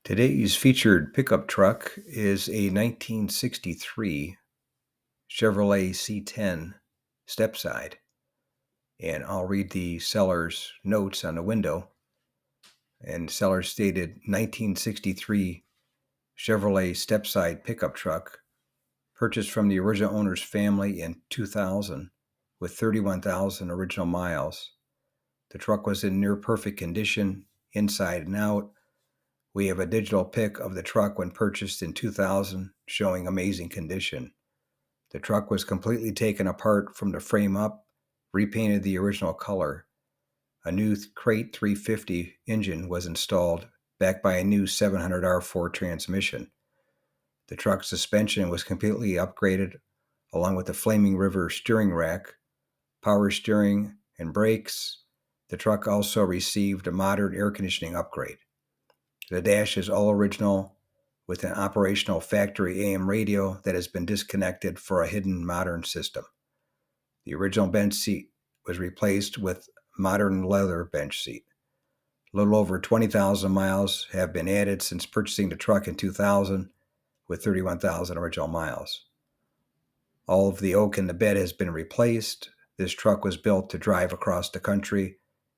Today's featured pickup truck is a 1963 Chevrolet C10 stepside, and I'll read the seller's notes on the window. And the seller stated 1963 Chevrolet stepside pickup truck purchased from the original owner's family in 2000 with 31,000 original miles. The truck was in near perfect condition inside and out. We have a digital pic of the truck when purchased in 2000 showing amazing condition. The truck was completely taken apart from the frame up, repainted the original color. A new Crate 350 engine was installed, backed by a new 700R4 transmission. The truck's suspension was completely upgraded, along with the Flaming River steering rack, power steering, and brakes. The truck also received a modern air conditioning upgrade. The dash is all original with an operational factory AM radio that has been disconnected for a hidden modern system. The original bench seat was replaced with modern leather bench seat. A little over 20,000 miles have been added since purchasing the truck in 2000 with 31,000 original miles. All of the oak in the bed has been replaced. This truck was built to drive across the country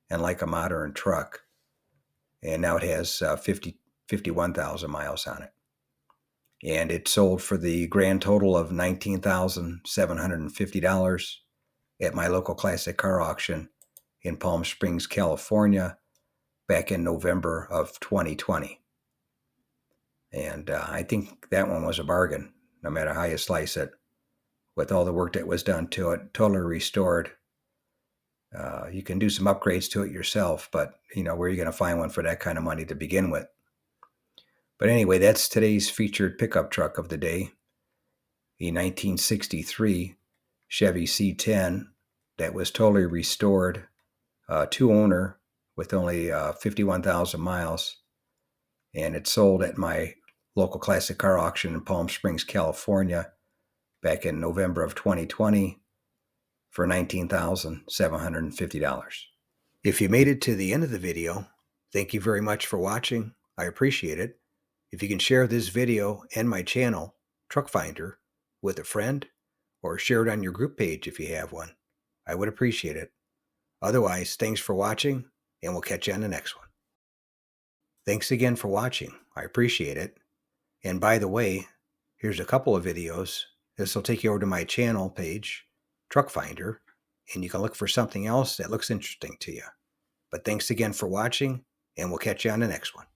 and like a modern truck. And now it has 51,000 miles on it. And it sold for the grand total of $19,750 at my local classic car auction in Palm Springs, California, back in November of 2020. And I think that one was a bargain, no matter how you slice it, with all the work that was done to it, totally restored. You can do some upgrades to it yourself, but where are you going to find one for that kind of money to begin with? But anyway, that's today's featured pickup truck of the day, a 1963 Chevy C10 that was totally restored, two-owner with only 51,000 miles, and it sold at my local classic car auction in Palm Springs, California, back in November of 2020 for $19,750. If you made it to the end of the video, thank you very much for watching. I appreciate it. If you can share this video and my channel, Truck Finder, with a friend, or share it on your group page if you have one, I would appreciate it. Otherwise, thanks for watching, and we'll catch you on the next one. Thanks again for watching. I appreciate it. And by the way, here's a couple of videos. This will take you over to my channel page, Truck Finder, and you can look for something else that looks interesting to you. But thanks again for watching, and we'll catch you on the next one.